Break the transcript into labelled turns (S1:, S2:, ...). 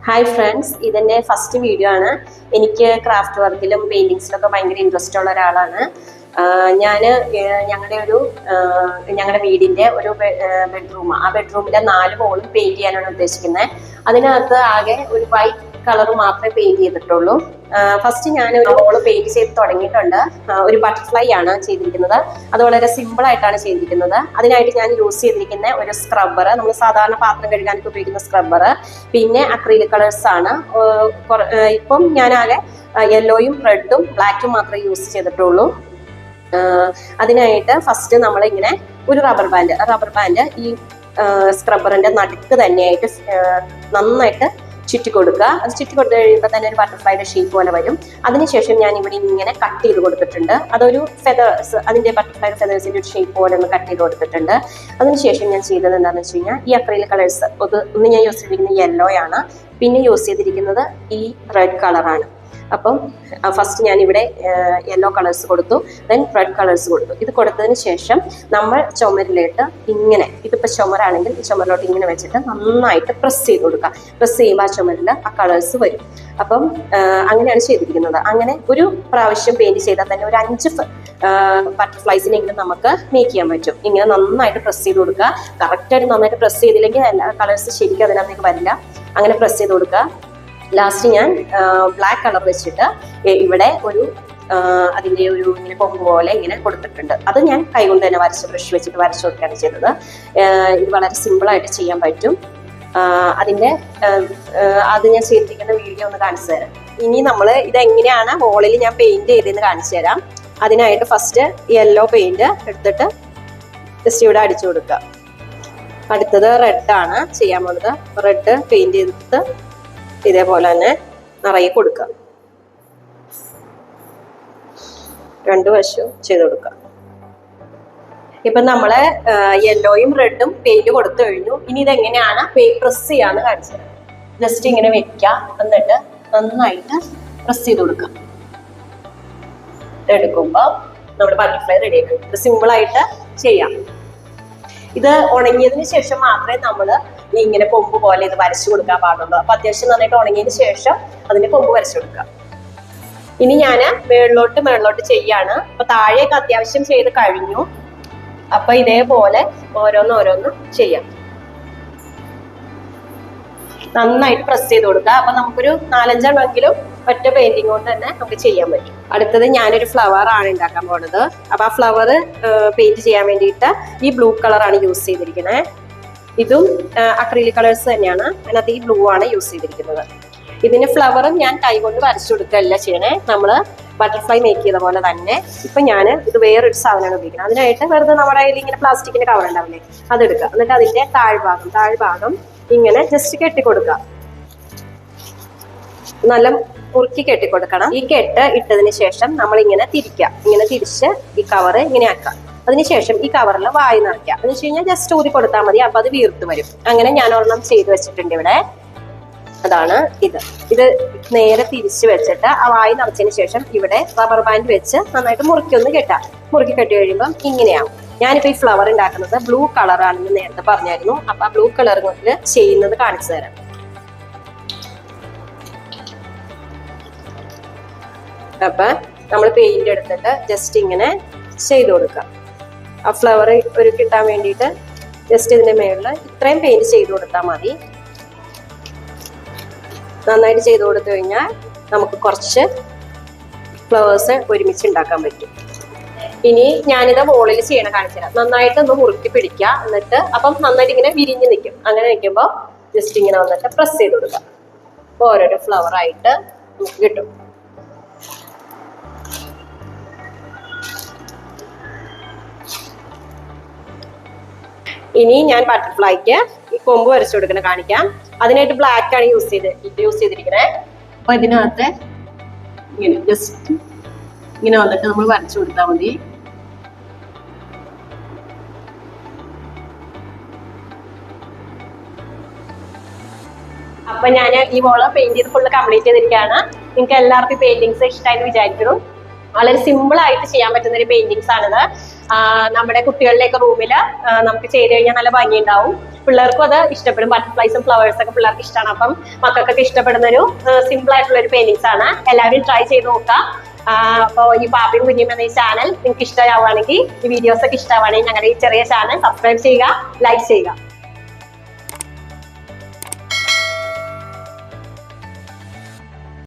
S1: Hi friends, ഇതെൻ്റെ first video ആണ്. എനിക്ക് ക്രാഫ്റ്റ് വർക്കിലും പെയിൻറ്റിങ്സിലൊക്കെ ഭയങ്കര ഇൻട്രസ്റ്റ് ഉള്ള ഒരാളാണ്. ഞാൻ ഞങ്ങളുടെ വീടിൻ്റെ ഒരു ബെഡ്റൂം, ആ ബെഡ്റൂമിൻ്റെ 4 വോളും പെയിൻറ് ചെയ്യാനാണ് ഉദ്ദേശിക്കുന്നത്. അതിനകത്ത് ആകെ ഒരു വൈറ്റ് കളർ മാത്രമേ പെയിൻറ് ചെയ്തിട്ടുള്ളൂ. ഫസ്റ്റ് ഞാൻ ഒരു വോള് പെയിൻറ് ചെയ്ത് തുടങ്ങിയിട്ടുണ്ട്. ഒരു ബട്ടർഫ്ലൈ ആണ് ചെയ്തിരിക്കുന്നത്. അത് വളരെ സിമ്പിൾ ആയിട്ടാണ് ചെയ്തിരിക്കുന്നത്. അതിനായിട്ട് ഞാൻ യൂസ് ചെയ്തിരിക്കുന്ന ഒരു സ്ക്രബ്ബർ, നമ്മൾ സാധാരണ പാത്രം കഴുകാനൊക്കെ ഉപയോഗിക്കുന്ന സ്ക്രബ്ബർ, പിന്നെ അക്രിലിക് കളേഴ്സ് ആണ്. ഇപ്പം ഞാനാകെ യെല്ലോയും റെഡും ബ്ലാക്കും മാത്രമേ യൂസ് ചെയ്തിട്ടുള്ളൂ. അതിനായിട്ട് ഫസ്റ്റ് നമ്മളിങ്ങനെ ഒരു റബ്ബർ ബാൻഡ് ഈ സ്ക്രബ്ബറിന്റെ നടുക്ക് തന്നെയായിട്ട് നന്നായിട്ട് ചുറ്റി കൊടുക്കുക. അത് ചുറ്റി കൊടുത്തു കഴിയുമ്പോൾ തന്നെ ഒരു ബട്ടർഫ്ലൈയുടെ ഷേപ്പ് പോലെ വരും. അതിനുശേഷം ഞാൻ ഇവിടെ ഇങ്ങനെ കട്ട് ചെയ്ത് കൊടുത്തിട്ടുണ്ട്. അതൊരു ഫെതേഴ്സ്, അതിന്റെ ബട്ടർഫ്ലൈയുടെ ഫെതേഴ്സിന്റെ ഒരു ഷേപ്പ് പോലെ ഒന്ന് കട്ട് ചെയ്ത് കൊടുത്തിട്ടുണ്ട്. അതിനുശേഷം ഞാൻ ചെയ്തത് എന്താണെന്ന് വെച്ച് കഴിഞ്ഞാൽ, ഈ അക്രിലിക് കളേഴ്സ് ഒന്ന് ഞാൻ യൂസ് ചെയ്തിരിക്കുന്നത് യെല്ലോ ആണ്, പിന്നെ യൂസ് ചെയ്തിരിക്കുന്നത് ഈ റെഡ് കളറാണ്. അപ്പം ഫസ്റ്റ് ഞാനിവിടെ യെല്ലോ കളേഴ്സ് കൊടുത്തു, ദെൻ റെഡ് കളേഴ്സ് കൊടുത്തു. ഇത് കൊടുത്തതിന് ശേഷം നമ്മൾ ചുമരിലിട്ട് ഇങ്ങനെ, ഇതിപ്പോൾ ചുമരാണെങ്കിൽ ഈ ചുമരിലോട്ട് ഇങ്ങനെ വെച്ചിട്ട് നന്നായിട്ട് പ്രസ് ചെയ്ത് കൊടുക്കുക. പ്രസ് ചെയ്യുമ്പോൾ ആ ചുമരിൽ ആ കളേഴ്സ് വരും. അപ്പം അങ്ങനെയാണ് ചെയ്തിരിക്കുന്നത്. അങ്ങനെ ഒരു പ്രാവശ്യം പെയിന്റ് ചെയ്താൽ തന്നെ ഒരു 5 ബട്ടർഫ്ലൈസിനെങ്കിലും നമുക്ക് മേക്ക് ചെയ്യാൻ പറ്റും. ഇങ്ങനെ നന്നായിട്ട് പ്രസ് ചെയ്ത് കൊടുക്കുക. കറക്റ്റായിട്ട് നന്നായിട്ട് പ്രസ് ചെയ്തില്ലെങ്കിൽ എല്ലാ കളേഴ്സ് ശരിക്കും അതിനകത്തേക്ക് വരില്ല. അങ്ങനെ പ്രസ് ചെയ്ത് കൊടുക്കുക. ലാസ്റ്റ് ഞാൻ ബ്ലാക്ക് കളർ വെച്ചിട്ട് ഇവിടെ ഒരു അതിൻ്റെ ഒരു ഇങ്ങനെ കൊമ്പ് പോലെ ഇങ്ങനെ കൊടുത്തിട്ടുണ്ട്. അത് ഞാൻ കൈകൊണ്ട് തന്നെ ബ്രഷ് വെച്ചിട്ട് വരച്ചു കൊടുക്കുകയാണ് ചെയ്തത്. ഇത് വളരെ സിമ്പിളായിട്ട് ചെയ്യാൻ പറ്റും. അതിൻ്റെ അത് ഞാൻ ചെയ്തിരിക്കുന്ന വീഡിയോ ഒന്ന് കാണിച്ചു തരാം. ഇനി നമ്മൾ ഇതെങ്ങനെയാണ് വോളിൽ ഞാൻ പെയിന്റ് ചെയ്തതെന്ന് കാണിച്ചു തരാം. അതിനായിട്ട് ഫസ്റ്റ് യെല്ലോ പെയിന്റ് എടുത്തിട്ട് ജസ്റ്റ് ഇവിടെ അടിച്ചു കൊടുക്കുക. അടുത്തത് റെഡാണ് ചെയ്യാൻ പോകുന്നത്. റെഡ് പെയിന്റ് ചെയ്തിട്ട് ഇതേപോലെ തന്നെ നിറയെ കൊടുക്കുക. 2 വശവും ചെയ്ത് കൊടുക്കുക. ഇപ്പൊ നമ്മള് യെല്ലോയും റെഡും പെയിന്റ് കൊടുത്തു കഴിഞ്ഞു. ഇനി ഇതെങ്ങനെയാണ് പ്രസ് ചെയ്യാന്ന് കാണിച്ചത്. ജസ്റ്റ് ഇങ്ങനെ വെക്കുക, എന്നിട്ട് നന്നായിട്ട് പ്രസ് ചെയ്ത് കൊടുക്കുക. എടുക്കുമ്പോ നമ്മുടെ ബട്ടർഫ്ലൈ റെഡി ആക്കും. ഇത് സിമ്പിൾ ആയിട്ട് ചെയ്യാം. ഇത് ഉണങ്ങിയതിന് ശേഷം മാത്രമേ നമ്മൾ ഇങ്ങനെ കൊമ്പ് പോലെ ഇത് വരച്ചു കൊടുക്കാൻ പാടുള്ളൂ. അപ്പൊ അത്യാവശ്യം നന്നായിട്ട് ഉണങ്ങിയതിന് ശേഷം അതിന്റെ കൊമ്പ് വരച്ചു കൊടുക്കുക. ഇനി ഞാൻ മേളിലോട്ട് ചെയ്യാണ്. അപ്പൊ താഴേക്ക് അത്യാവശ്യം ചെയ്ത് കഴിഞ്ഞു. അപ്പൊ ഇതേപോലെ ഓരോന്ന് ചെയ്യാം. നന്നായിട്ട് പ്രസ് ചെയ്ത് കൊടുക്കുക. അപ്പൊ നമുക്കൊരു 4-5 എണ്ണമെങ്കിലും ഒറ്റ പെയിന്റിംഗ് കൊണ്ട് തന്നെ നമുക്ക് ചെയ്യാൻ പറ്റും. അടുത്തത് ഞാനൊരു ഫ്ലവർ ആണ് ഉണ്ടാക്കാൻ പോകുന്നത്. അപ്പൊ ആ ഫ്ലവർ പെയിന്റ് ചെയ്യാൻ വേണ്ടിയിട്ട് ഈ ബ്ലൂ കളറാണ് യൂസ് ചെയ്തിരിക്കുന്നത്. ഇതും അക്രിലിക് കളേഴ്സ് തന്നെയാണ്. അതിനകത്ത് ഈ ബ്ലൂ ആണ് യൂസ് ചെയ്തിരിക്കുന്നത്. ഇതിന് ഫ്ലവറും ഞാൻ കൈകൊണ്ട് വരച്ചു കൊടുക്കുകയല്ല ചെയ്യണേ, നമ്മള് ബട്ടർഫ്ലൈ മേക്ക് ചെയ്ത പോലെ തന്നെ. ഇപ്പൊ ഞാൻ ഇത് വേറൊരു സാധനമാണ് ഉപയോഗിക്കുന്നത്. അതിനായിട്ട് വെറുതെ നമ്മുടെ കയ്യിൽ ഇങ്ങനെ പ്ലാസ്റ്റിക്കിന്റെ കവർ ഉണ്ടാവില്ലേ, അതെടുക്കുക. എന്നിട്ട് അതിന്റെ താഴ്ഭാഗം ഇങ്ങനെ ജസ്റ്റ് കെട്ടിക്കൊടുക്കുക. നല്ല മുറുക്കി കെട്ടിക്കൊടുക്കണം. ഈ കെട്ട് ഇട്ടതിന് ശേഷം നമ്മൾ ഇങ്ങനെ തിരിക്കുക. ഇങ്ങനെ തിരിച്ച് ഈ കവറ് ഇങ്ങനെ ആക്കാം. അതിനുശേഷം ഈ കവറിൽ വായി നിറയ്ക്കുക. എന്ന് വെച്ച് കഴിഞ്ഞാൽ ജസ്റ്റ് ഊതി കൊടുത്താൽ മതി. അപ്പൊ അത് വീർത്ത് വരും. അങ്ങനെ ഞാൻ ഒരെണ്ണം ചെയ്ത് വെച്ചിട്ടുണ്ട് ഇവിടെ. അതാണ് ഇത് നേരെ തിരിച്ചു വെച്ചിട്ട് ആ വായി നിറച്ചതിന് ശേഷം ഇവിടെ റബ്ബർ ബാൻഡ് വെച്ച് നന്നായിട്ട് മുറുക്കി കെട്ടാം. മുറുക്കി കെട്ടി കഴിയുമ്പോൾ ഇങ്ങനെയാവും. ഞാനിപ്പോ ഈ ഫ്ലവർ ഉണ്ടാക്കുന്നത് ബ്ലൂ കളറാണെന്ന് നേരത്തെ പറഞ്ഞായിരുന്നു. അപ്പൊ ആ ബ്ലൂ കളർ കൊണ്ട് ചെയ്യുന്നത് കാണിച്ചു തരാം. അപ്പൊ നമ്മൾ പെയിന്റ് എടുത്തിട്ട് ജസ്റ്റ് ഇങ്ങനെ ചെയ്ത് കൊടുക്കാം. ആ ഫ്ലവർ ഒരു കിട്ടാൻ വേണ്ടിയിട്ട് ജസ്റ്റ് ഇതിന്റെ മേളിൽ ഇത്രയും പെയിന്റ് ചെയ്ത് കൊടുത്താൽ മതി. നന്നായിട്ട് ചെയ്ത് കൊടുത്തു കഴിഞ്ഞാൽ നമുക്ക് കുറച്ച് ഫ്ലവേഴ്സ് ഒരുമിച്ച് ഉണ്ടാക്കാൻ പറ്റും. ഇനി ഞാനിത് വോളിൽ ചെയ്യണ കാണിച്ചു തരാം. നന്നായിട്ട് ഒന്ന് മുറുക്കി പിടിക്കുക. എന്നിട്ട് അപ്പം നന്നായിട്ട് ഇങ്ങനെ വിരിഞ്ഞ് നിൽക്കും. അങ്ങനെ നിൽക്കുമ്പോൾ ജസ്റ്റ് ഇങ്ങനെ വന്നിട്ട് പ്രസ് ചെയ്ത് കൊടുക്കുക. അപ്പോൾ ഓരോരോ ഫ്ലവർ ആയിട്ട് നമുക്ക് കിട്ടും. ഇനി ഞാൻ ബട്ടർഫ്ലൈക്ക് ഈ കൊമ്പ് വരച്ചു കൊടുക്കണ കാണിക്കാം. അതിനായിട്ട് ബ്ലാക്ക് ആണ് യൂസ് ചെയ്തിരിക്കുന്നത്. അപ്പൊ ഇതിനകത്ത് ഇങ്ങനെ ജസ്റ്റ് ഇങ്ങനെ വന്നിട്ട് നമ്മൾ വരച്ചു കൊടുത്താൽ മതി. അപ്പൊ ഞാൻ ഈ വോള് പെയിന്റ് ചെയ്ത് ഫുള്ള് കംപ്ലീറ്റ് ചെയ്തിരിക്കുകയാണ്. നിങ്ങൾക്ക് എല്ലാവർക്കും പെയിന്റിങ്സ് ഇഷ്ടമായിട്ട് വിചാരിക്കുന്നു. വളരെ സിമ്പിൾ ആയിട്ട് ചെയ്യാൻ പറ്റുന്ന ഒരു പെയിന്റിങ്സ് ആണിത്. നമ്മുടെ കുട്ടികളിലേക്ക് റൂമിൽ നമുക്ക് ചെയ്ത് കഴിഞ്ഞാൽ നല്ല ഭംഗി ഉണ്ടാവും. പിള്ളേർക്കും അത് ഇഷ്ടപ്പെടും. ബട്ടർഫ്ലൈസും ഫ്ലവേഴ്സ് ഒക്കെ പിള്ളേർക്ക് ഇഷ്ടമാണ്. അപ്പം മക്കൾക്കൊക്കെ ഇഷ്ടപ്പെടുന്ന ഒരു സിമ്പിൾ ആയിട്ടുള്ള ഒരു പെയിന്റിങ്സ് ആണ്. എല്ലാവരും ട്രൈ ചെയ്ത് നോക്കാം. അപ്പോൾ ഈ പാപ്പിയും കുഞ്ഞിയും എന്ന ഈ ചാനൽ നിങ്ങൾക്ക് ഇഷ്ടമാവുകയാണെങ്കിൽ, ഈ വീഡിയോസ് ഒക്കെ ഇഷ്ടമാവുകയാണെങ്കിൽ ഞങ്ങളുടെ ഈ ചെറിയ ചാനൽ സബ്സ്ക്രൈബ് ചെയ്യുക, ലൈക്ക് ചെയ്യുക.